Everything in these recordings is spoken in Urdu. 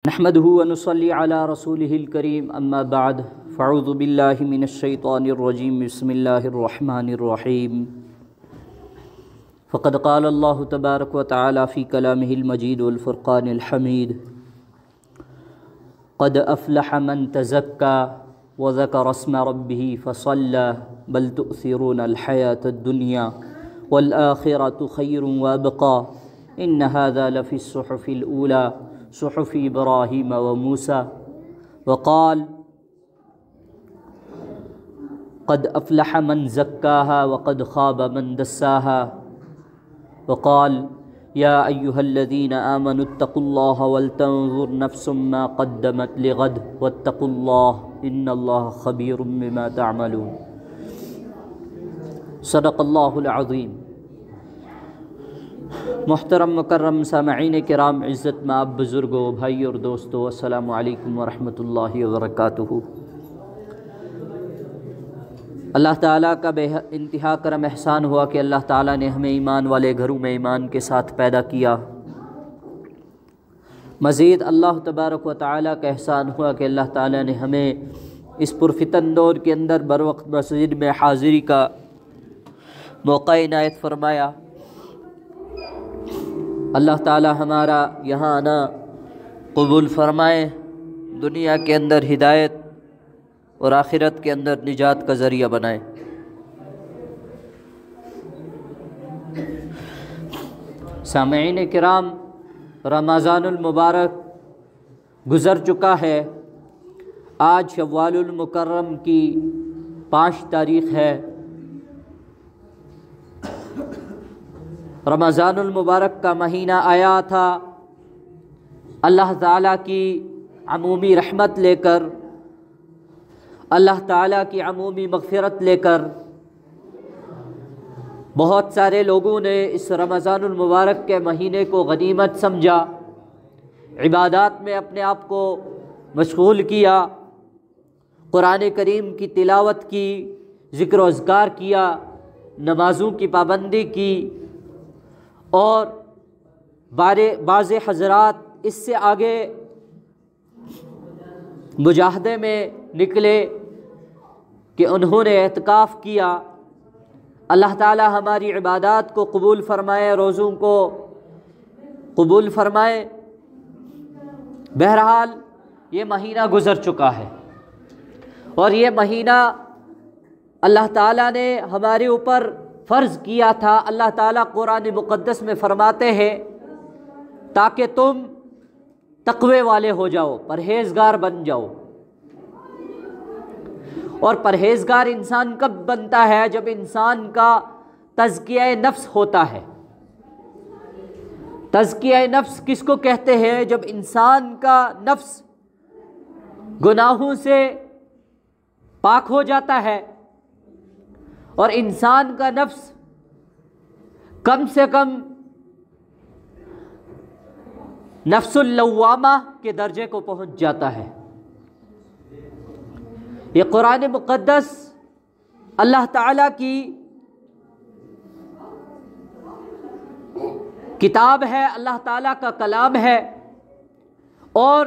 نحمده ونصلي على رسوله الكريم اما بعد فاعوذ بالله من الشيطان الرجيم بسم الله الرحمن الرحيم فقد قال الله تبارك وتعالى في كلامه المجيد والفرقان الحميد قد أفلح من تزكى وذكر اسم ربه فصلى بل تؤثرون الحياة الدنيا والآخرة خير وأبقى إن هذا لفي الصحف الأولى صحف إبراهيم وموسى وقال قد أفلح من زكاها وقد خاب من دساها وقال يا أيها الذين آمنوا اتقوا الله ولتنظر نفس ما قدمت لغد واتقوا الله إن الله خبير بما تعملون صدق الله العظيم۔ محترم مکرم سامعین کرام، عزت مآب بزرگوں، بھائی اور دوستو، السلام علیکم ورحمۃ اللہ وبرکاتہ۔ اللہ تعالیٰ کا بے انتہا کرم احسان ہوا کہ اللہ تعالیٰ نے ہمیں ایمان والے گھروں میں ایمان کے ساتھ پیدا کیا۔ مزید اللہ تبارک و تعالیٰ کا احسان ہوا کہ اللہ تعالیٰ نے ہمیں اس پرفتن دور کے اندر بروقت مسجد میں حاضری کا موقع عنایت فرمایا۔ اللہ تعالیٰ ہمارا یہاں آنا قبول فرمائے، دنیا کے اندر ہدایت اور آخرت کے اندر نجات کا ذریعہ بنائے۔ سامعین کرام، رمضان المبارک گزر چکا ہے۔ آج شوال المکرم کی 5 تاریخ ہے۔ رمضان المبارک کا مہینہ آیا تھا اللہ تعالیٰ کی عمومی رحمت لے کر، اللہ تعالیٰ کی عمومی مغفرت لے کر۔ بہت سارے لوگوں نے اس رمضان المبارک کے مہینے کو غنیمت سمجھا، عبادات میں اپنے آپ کو مشغول کیا، قرآن کریم کی تلاوت کی، ذکر و اذکار کیا، نمازوں کی پابندی کی، اور بعض حضرات اس سے آگے مجاہدے میں نکلے کہ انہوں نے اعتکاف کیا۔ اللہ تعالی ہماری عبادات کو قبول فرمائے، روزوں کو قبول فرمائے۔ بہرحال یہ مہینہ گزر چکا ہے، اور یہ مہینہ اللہ تعالیٰ نے ہمارے اوپر فرض کیا تھا۔ اللہ تعالیٰ قرآن مقدس میں فرماتے ہیں تاکہ تم تقوی والے ہو جاؤ، پرہیزگار بن جاؤ۔ اور پرہیزگار انسان کب بنتا ہے؟ جب انسان کا تزکیہ نفس ہوتا ہے۔ تزکیہ نفس کس کو کہتے ہیں؟ جب انسان کا نفس گناہوں سے پاک ہو جاتا ہے، اور انسان کا نفس کم سے کم نفس اللوامہ کے درجے کو پہنچ جاتا ہے۔ یہ قرآن مقدس اللہ تعالیٰ کی کتاب ہے، اللہ تعالیٰ کا کلام ہے، اور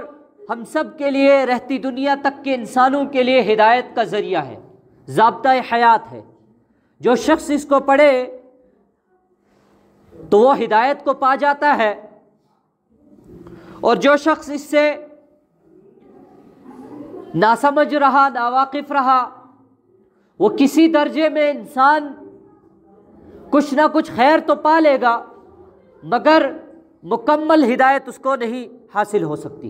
ہم سب کے لیے، رہتی دنیا تک کے انسانوں کے لیے ہدایت کا ذریعہ ہے، ضابطۂ حیات ہے۔ جو شخص اس کو پڑھے تو وہ ہدایت کو پا جاتا ہے، اور جو شخص اس سے ناسمجھ رہا، ناواقف رہا، وہ کسی درجے میں انسان کچھ نہ کچھ خیر تو پا لے گا، مگر مکمل ہدایت اس کو نہیں حاصل ہو سکتی۔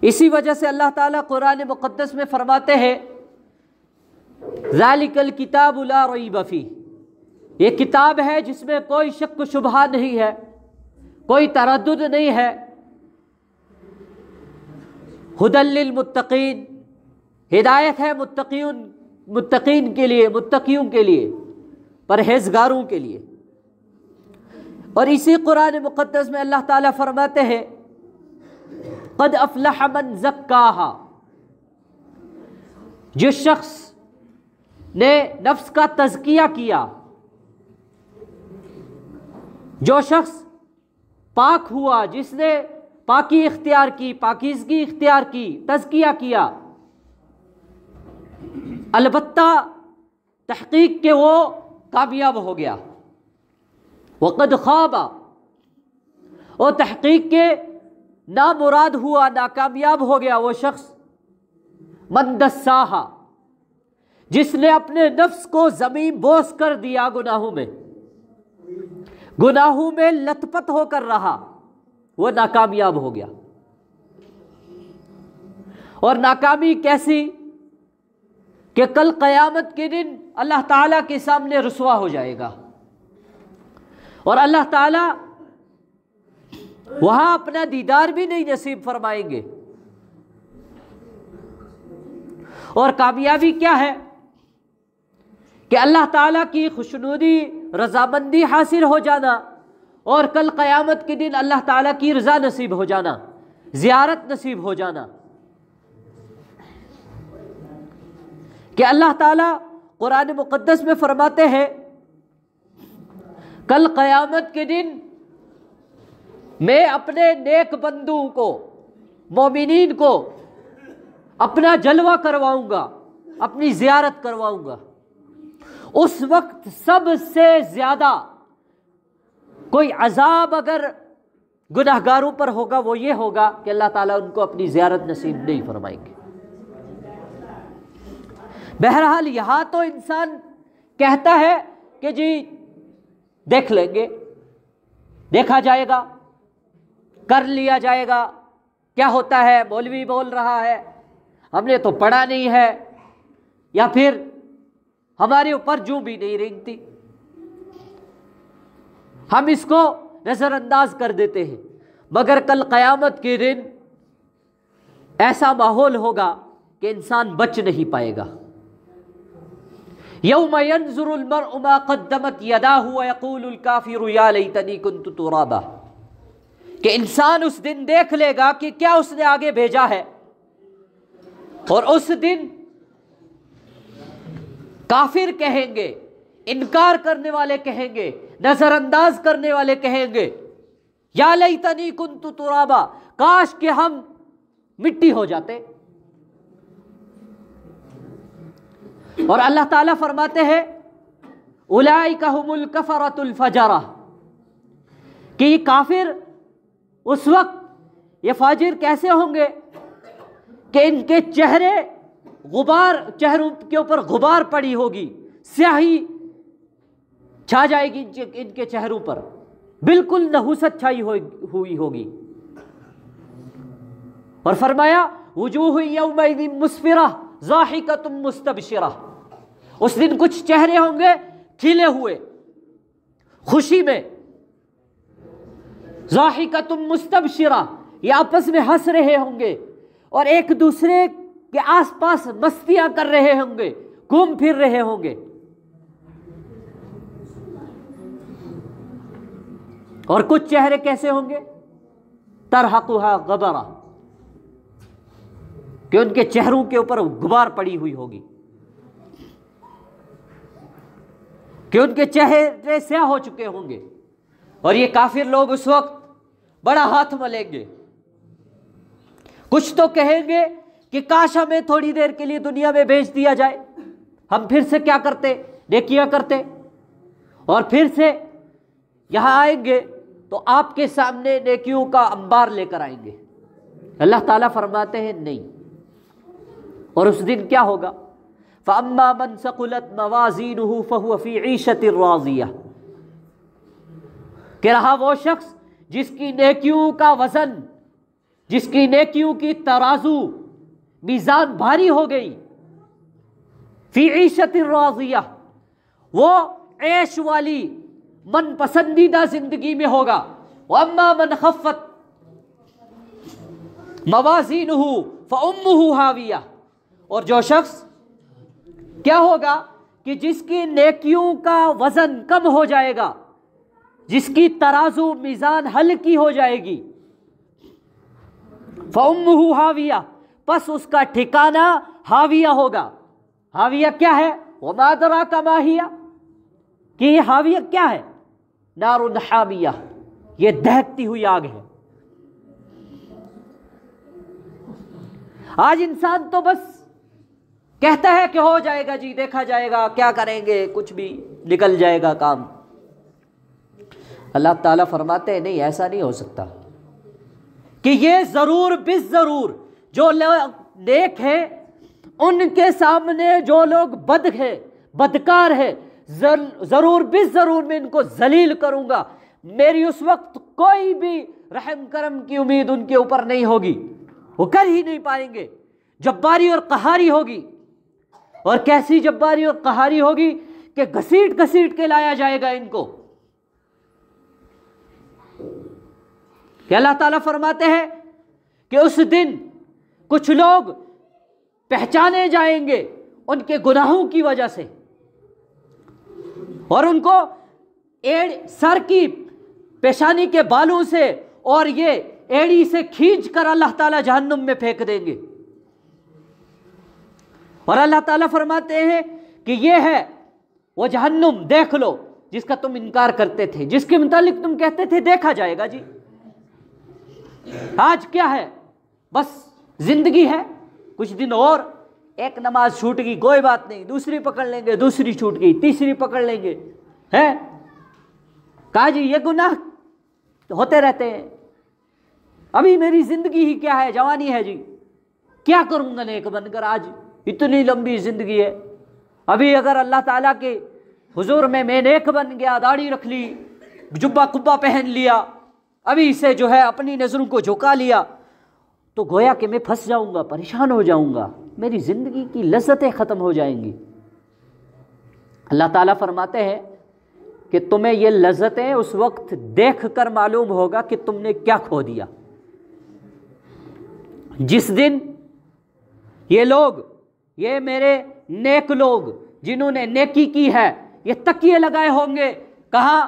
اسی وجہ سے اللہ تعالیٰ قرآن مقدس میں فرماتے ہیں ذَلِكَ الْكِتَابُ لَا رَيْبَ فِيهِ، یہ کتاب ہے جس میں کوئی شک و شبہہ نہیں ہے، کوئی تردد نہیں ہے۔ هُدًى لِّلْمُتَّقِينَ، ہدایت ہے متقین کے لیے، متقیوں کے لیے، پرہیزگاروں کے لیے۔ اور اسی قرآن مقدس میں اللہ تعالیٰ فرماتے ہیں قد افلح من زکاہا، جس شخص نے نفس کا تزکیہ کیا، جو شخص پاک ہوا، جس نے پاکی اختیار کی، پاکیزگی اختیار کی، تزکیہ کیا، البتہ تحقیق کہ وہ کامیاب ہو گیا۔ وقد خواب، اور تحقیق کے نامراد ہوا، ناکامیاب ہو گیا وہ شخص، من دساہا، جس نے اپنے نفس کو زمین بوس کر دیا گناہوں میں لت پت ہو کر رہا، وہ ناکامیاب ہو گیا۔ اور ناکامی کیسی کہ کل قیامت کے دن اللہ تعالیٰ کے سامنے رسوا ہو جائے گا، اور اللہ تعالیٰ وہاں اپنا دیدار بھی نہیں نصیب فرمائیں گے۔ اور کامیابی کیا ہے کہ اللہ تعالیٰ کی خوشنودی، رضامندی حاصل ہو جانا، اور کل قیامت کے دن اللہ تعالیٰ کی رضا نصیب ہو جانا، زیارت نصیب ہو جانا۔ کہ اللہ تعالیٰ قرآن مقدس میں فرماتے ہیں کل قیامت کے دن میں اپنے نیک بندوں کو، مومنین کو اپنا جلوہ کرواؤں گا، اپنی زیارت کرواؤں گا۔ اس وقت سب سے زیادہ کوئی عذاب اگر گناہگاروں پر ہوگا وہ یہ ہوگا کہ اللہ تعالیٰ ان کو اپنی زیارت نصیب نہیں فرمائیں گے۔ بہرحال یہاں تو انسان کہتا ہے کہ جی دیکھ لیں گے، دیکھا جائے گا، کر لیا جائے گا، کیا ہوتا ہے، مولوی بول رہا ہے، ہم نے تو پڑھا نہیں ہے، یا پھر ہمارے اوپر جو بھی نہیں رینگتی، ہم اس کو نظر انداز کر دیتے ہیں۔ مگر کل قیامت کے دن ایسا ماحول ہوگا کہ انسان بچ نہیں پائے گا۔ یوم ینظر المرء ما قدمت یداہ ویقول الکافر یا لیتنی کنت ترابا، کہ انسان اس دن دیکھ لے گا کہ کیا اس نے آگے بھیجا ہے، اور اس دن کافر کہیں گے، انکار کرنے والے کہیں گے، نظر انداز کرنے والے کہیں گے یا لیتنی کنت ترابا، کاش کہ ہم مٹی ہو جاتے۔ اور اللہ تعالیٰ فرماتے ہیں اولئک ھم الکفرۃ الفجرہ، کہ یہ کافر اس وقت، یہ فاجر کیسے ہوں گے کہ ان کے چہرے غبار، چہروں کے اوپر غبار پڑی ہوگی، سیاہی چھا جائے گی ان کے چہروں پر، بالکل نحوست چھائی ہوئی ہوگی۔ اور فرمایا وجوہ یومئذ مسفرہ ضاحکۃ مستبشرہ، اس دن کچھ چہرے ہوں گے کھلے ہوئے خوشی میں، ضاحکۃ مستبشرہ، یہ آپس میں ہنس رہے ہوں گے اور ایک دوسرے کے آس پاس مستیاں کر رہے ہوں گے، گھوم پھر رہے ہوں گے۔ اور کچھ چہرے کیسے ہوں گے، ترہقھا غبرہ، کہ ان کے چہروں کے اوپر غبار پڑی ہوئی ہوگی، کہ ان کے چہرے سیاہ ہو چکے ہوں گے، اور یہ کافر لوگ اس وقت بڑا ہاتھ ملیں گے۔ کچھ تو کہیں گے کہ کاش ہمیں تھوڑی دیر کے لیے دنیا میں بھیج دیا جائے، ہم پھر سے کیا کرتے، نیکیاں کرتے، اور پھر سے یہاں آئیں گے تو آپ کے سامنے نیکیوں کا انبار لے کر آئیں گے۔ اللہ تعالیٰ فرماتے ہیں نہیں، اور اس دن کیا ہوگا، فَأَمَّا مَنْ ثَقُلَتْ مَوَازِينُهُ فَهُوَ فِي عِيشَةٍ رَاضِيَةٍ، کہ رہا وہ شخص جس کی نیکیوں کا وزن، جس کی نیکیوں کی ترازو، میزان بھاری ہو گئی، فی عیشۃ راضیہ، وہ عیش والی من پسندیدہ زندگی میں ہوگا۔ وَأَمَّا مَنْ خَفَّتْ مَوَازِينُهُ فَأُمُّهُ هَاوِيَةٌ، اور جو شخص کیا ہوگا کہ جس کی نیکیوں کا وزن کم ہو جائے گا، جس کی ترازو میزان ہلکی ہو جائے گی، فَأُمُّهُ هَاوِيَةٌ، پس اس کا ٹھکانہ ہاویہ ہوگا۔ ہاویہ کیا ہے، وَمَا أَدْرَاكَ مَا هِيَ، کہ یہ ہاویہ کیا ہے، نار حامیہ، یہ دہکتی ہوئی آگ ہے۔ آج انسان تو بس کہتا ہے کہ ہو جائے گا جی، دیکھا جائے گا، کیا کریں گے، کچھ بھی نکل جائے گا کام۔ اللہ تعالیٰ فرماتے ہیں نہیں، ایسا نہیں ہو سکتا، کہ یہ ضرور بالضرور جو لوگ نیک ہیں ان کے سامنے جو لوگ بد ہیں، بدکار ہے، ضرور بالضرور میں ان کو ذلیل کروں گا۔ میری اس وقت کوئی بھی رحم کرم کی امید ان کے اوپر نہیں ہوگی، وہ کر ہی نہیں پائیں گے۔ جباری اور قہاری ہوگی، اور کیسی جباری اور قہاری ہوگی کہ گھسیٹ گھسیٹ کے لایا جائے گا ان کو۔ کہ اللہ تعالیٰ فرماتے ہیں کہ اس دن کچھ لوگ پہچانے جائیں گے ان کے گناہوں کی وجہ سے، اور ان کو سر کی پیشانی کے بالوں سے اور یہ ایڑی سے کھینچ کر اللہ تعالیٰ جہنم میں پھینک دیں گے۔ اور اللہ تعالیٰ فرماتے ہیں کہ یہ ہے وہ جہنم، دیکھ لو، جس کا تم انکار کرتے تھے، جس کے متعلق تم کہتے تھے دیکھا جائے گا جی۔ آج کیا ہے، بس زندگی ہے، کچھ دن اور، ایک نماز چھوٹ گئی کوئی بات نہیں، دوسری پکڑ لیں گے، دوسری چھوٹ گئی تیسری پکڑ لیں گے، ہے کہا جی یہ گناہ ہوتے رہتے ہیں، ابھی میری زندگی ہی کیا ہے، جوانی ہے جی، کیا کروں گا نیک بن کر، آج اتنی لمبی زندگی ہے، ابھی اگر اللہ تعالیٰ کے حضور میں نیک بن گیا، داڑھی رکھ لی، جبہ کبہ پہن لیا، ابھی سے جو ہے اپنی نظروں کو جھکا لیا، تو گویا کہ میں پھنس جاؤں گا، پریشان ہو جاؤں گا، میری زندگی کی لذتیں ختم ہو جائیں گی۔ اللہ تعالیٰ فرماتے ہیں کہ تمہیں یہ لذتیں اس وقت دیکھ کر معلوم ہوگا کہ تم نے کیا کھو دیا۔ جس دن یہ لوگ، یہ میرے نیک لوگ جنہوں نے نیکی کی ہے، یہ تکیے لگائے ہوں گے، کہاں؟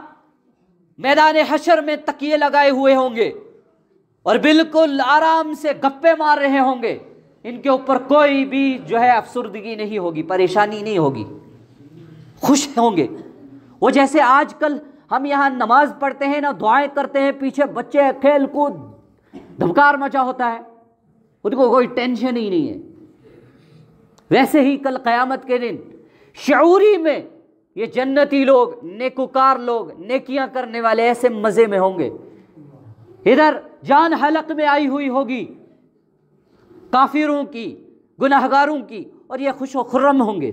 میدان حشر میں تکیے لگائے ہوئے ہوں گے، اور بالکل آرام سے گپے مار رہے ہوں گے، ان کے اوپر کوئی بھی جو ہے افسردگی نہیں ہوگی، پریشانی نہیں ہوگی، خوش ہوں گے۔ وہ جیسے آج کل ہم یہاں نماز پڑھتے ہیں نا، دعائیں کرتے ہیں، پیچھے بچے کھیل کود دھمکار مچا ہوتا ہے، ان کو کوئی ٹینشن ہی نہیں ہے، ویسے ہی کل قیامت کے دن شعوری میں یہ جنتی لوگ، نیکوکار لوگ، نیکیاں کرنے والے ایسے مزے میں ہوں گے، ادھر جان حلق میں آئی ہوئی ہوگی کافروں کی، گناہگاروں کی، اور یہ خوش و خرم ہوں گے۔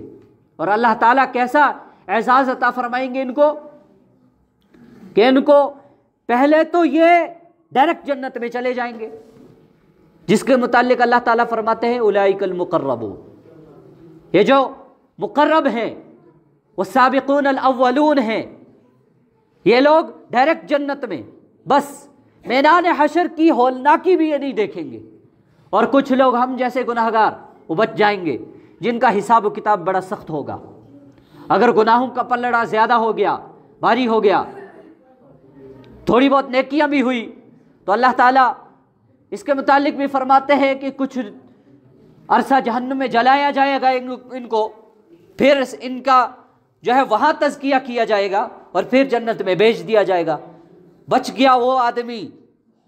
اور اللہ تعالیٰ کیسا اعزاز عطا فرمائیں گے ان کو، کہ ان کو پہلے تو یہ ڈائریکٹ جنت میں چلے جائیں گے، جس کے متعلق اللہ تعالیٰ فرماتے ہیں اولئک المقربون، یہ جو مقرب ہیں، وہ سابقون الاولون ہیں، یہ لوگ ڈائریکٹ جنت میں، بس میدان حشر کی ہولناکی بھی یہ نہیں دیکھیں گے۔ اور کچھ لوگ ہم جیسے گناہگار وہ بچ جائیں گے، جن کا حساب و کتاب بڑا سخت ہوگا۔ اگر گناہوں کا پلڑا زیادہ ہو گیا، بھاری ہو گیا، تھوڑی بہت نیکیاں بھی ہوئی، تو اللہ تعالیٰ اس کے متعلق بھی فرماتے ہیں کہ کچھ عرصہ جہنم میں جلایا جائے گا ان کو، پھر ان کا جو ہے وہاں تزکیہ کیا جائے گا، اور پھر جنت میں بھیج دیا جائے گا۔ بچ گیا وہ آدمی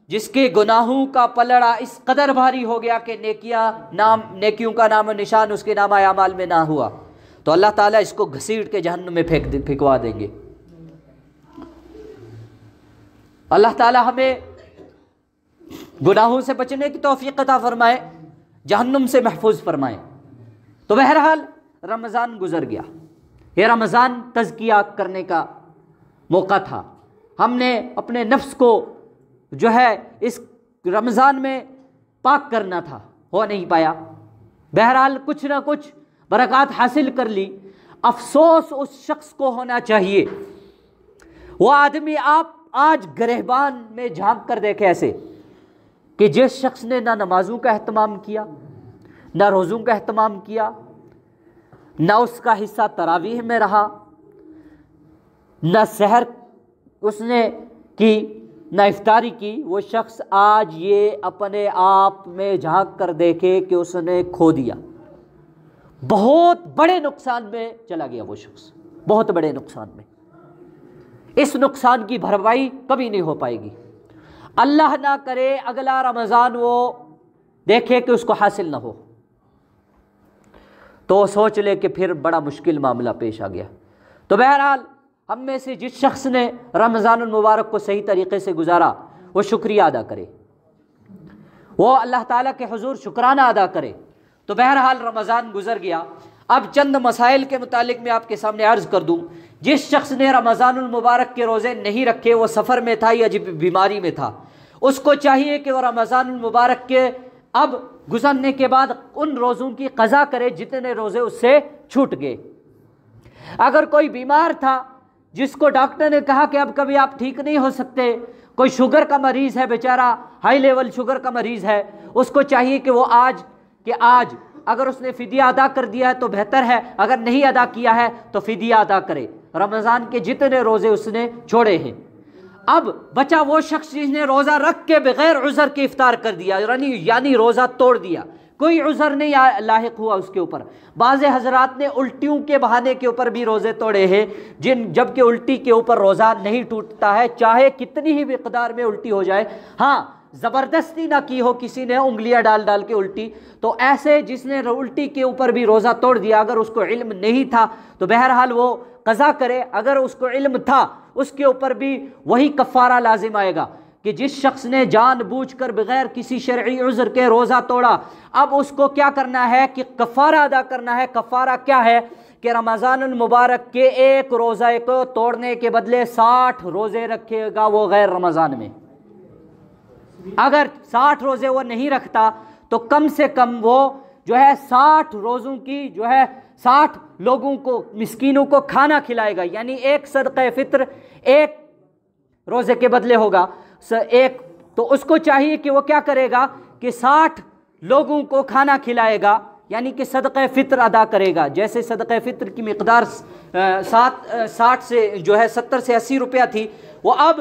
جس کے گناہوں کا پلڑا اس قدر بھاری ہو گیا کہ نیکیوں کا نام و نشان اس کے نامہ اعمال میں نہ ہوا، تو اللہ تعالیٰ اس کو گھسیٹ کے جہنم میں پھینکوا دیں گے۔ اللہ تعالیٰ ہمیں گناہوں سے بچنے کی توفیق عطا فرمائے، جہنم سے محفوظ فرمائے۔ تو بہرحال رمضان گزر گیا، یہ رمضان تزکیہ کرنے کا موقع تھا، ہم نے اپنے نفس کو جو ہے اس رمضان میں پاک کرنا تھا، ہو نہیں پایا، بہرحال کچھ نہ کچھ برکات حاصل کر لی۔ افسوس اس شخص کو ہونا چاہیے، وہ آدمی آپ آج گریبان میں جھانک کر دیکھے ایسے، کہ جس شخص نے نہ نمازوں کا اہتمام کیا، نہ روزوں کا اہتمام کیا، نہ اس کا حصہ تراویح میں رہا، نہ سحر اس نے کی، نہ افطاری کی، وہ شخص آج یہ اپنے آپ میں جھانک کر دیکھے کہ اس نے کھو دیا، بہت بڑے نقصان میں چلا گیا وہ شخص، بہت بڑے نقصان میں۔ اس نقصان کی بھرپائی کبھی نہیں ہو پائے گی۔ اللہ نہ کرے اگلا رمضان وہ دیکھے کہ اس کو حاصل نہ ہو، تو وہ سوچ لے کہ پھر بڑا مشکل معاملہ پیش آ گیا۔ تو بہرحال ہم میں سے جس شخص نے رمضان المبارک کو صحیح طریقے سے گزارا وہ شکریہ ادا کرے، وہ اللہ تعالیٰ کے حضور شکرانہ ادا کرے۔ تو بہرحال رمضان گزر گیا۔ اب چند مسائل کے متعلق میں آپ کے سامنے عرض کر دوں۔ جس شخص نے رمضان المبارک کے روزے نہیں رکھے، وہ سفر میں تھا یا بیماری میں تھا، اس کو چاہیے کہ وہ رمضان المبارک کے اب گزرنے کے بعد ان روزوں کی قضا کرے جتنے روزے اس سے چھوٹ گئے۔ اگر کوئی بیمار تھا جس کو ڈاکٹر نے کہا کہ اب کبھی آپ ٹھیک نہیں ہو سکتے، کوئی شوگر کا مریض ہے بیچارہ، ہائی لیول شوگر کا مریض ہے، اس کو چاہیے کہ وہ آج اگر اس نے فدیہ ادا کر دیا ہے تو بہتر ہے، اگر نہیں ادا کیا ہے تو فدیہ ادا کرے، رمضان کے جتنے روزے اس نے چھوڑے ہیں۔ اب بچا وہ شخص جس نے روزہ رکھ کے بغیر عذر کے افطار کر دیا، یعنی روزہ توڑ دیا، کوئی عذر نہیں لاحق ہوا اس کے اوپر۔ بعض حضرات نے الٹیوں کے بہانے کے اوپر بھی روزے توڑے ہیں، جبکہ الٹی کے اوپر روزہ نہیں ٹوٹتا ہے، چاہے کتنی ہی مقدار میں الٹی ہو جائے۔ ہاں، زبردستی نہ کی ہو کسی نے انگلیاں ڈال کے الٹی، تو ایسے جس نے الٹی کے اوپر بھی روزہ توڑ دیا، اگر اس کو علم نہیں تھا تو بہرحال وہ قضا کرے، اگر اس کو علم تھا اس کے اوپر بھی وہی کفارہ لازم آئے گا کہ جس شخص نے جان بوجھ کر بغیر کسی شرعی عذر کے روزہ توڑا، اب اس کو کیا کرنا ہے کہ کفارہ ادا کرنا ہے۔ کفارہ کیا ہے کہ رمضان المبارک کے ایک روزہ کو توڑنے کے بدلے 60 روزے رکھے گا وہ غیر رمضان میں۔ اگر 60 روزے وہ نہیں رکھتا تو کم سے کم وہ 60 روزوں کی 60 لوگوں کو، مسکینوں کو کھانا کھلائے گا، یعنی ایک صدقہ فطر ایک روزے کے بدلے ہوگا ایک، تو اس کو چاہیے کہ وہ کیا کرے گا کہ 60 لوگوں کو کھانا کھلائے گا، یعنی کہ صدقہ فطر ادا کرے گا۔ جیسے صدقہ فطر کی مقدار 60 سے 70 سے 80 روپیہ تھی، وہ اب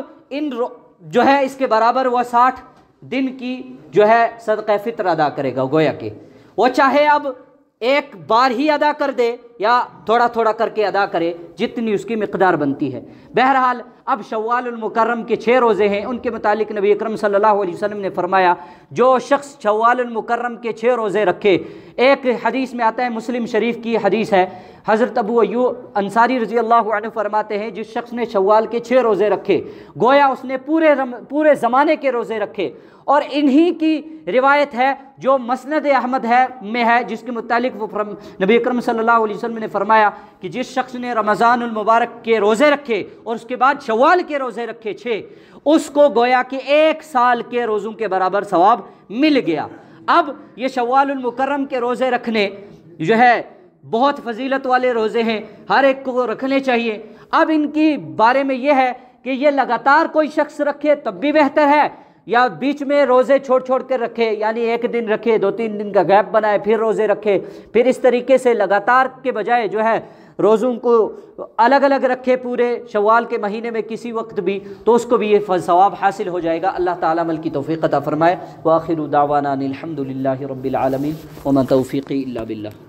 اس کے برابر وہ 60 دن کی صدقہ فطر ادا کرے گا۔ گویا کہ وہ چاہے اب ایک بار ہی ادا کر دے یا تھوڑا تھوڑا کر کے ادا کرے، جتنی اس کی مقدار بنتی ہے۔ بہرحال اب شوال المکرم کے 6 روزے ہیں، ان کے متعلق نبی اکرم صلی اللہ علیہ وسلم نے فرمایا جو شخص شوال المکرم کے 6 روزے رکھے، ایک حدیث میں آتا ہے، مسلم شریف کی حدیث ہے، حضرت ابو ایوب انصاری رضی اللہ عنہ فرماتے ہیں جس شخص نے شوال کے 6 روزے رکھے گویا اس نے پورے زمانے کے روزے رکھے۔ اور انہی کی روایت ہے جو مسند احمد میں ہے، جس کے متعلق وہ نبی اکرم صلی اللہ علیہ وسلم نے فرمایا کہ جس شخص نے رمضان المبارک کے روزے رکھے اور اس کے بعد شوال کے روزے رکھے 6، اس کو گویا کہ 1 سال کے روزوں کے برابر ثواب مل گیا۔ اب یہ شوال المکرم کے روزے رکھنے بہت فضیلت والے روزے ہیں، ہر ایک کو رکھنے چاہیے۔ اب ان کی بارے میں یہ ہے کہ یہ لگاتار کوئی شخص رکھے تب بھی بہتر ہے، یا بیچ میں روزے چھوڑ کر رکھے، یعنی 1 دن رکھے، 2-3 دن کا گیپ بنائے پھر روزے رکھے، پھر اس طریقے سے لگاتار کے بجائے روزوں کو الگ الگ رکھے پورے شوال کے مہینے میں کسی وقت بھی، تو اس کو بھی یہ ثواب حاصل ہو جائے گا۔ اللہ تعالیٰ عمل کی توفیق عطا فرمائے۔ وآخر دعوانا ان الحمد للہ رب العالمین وما توفیقی الا باللہ۔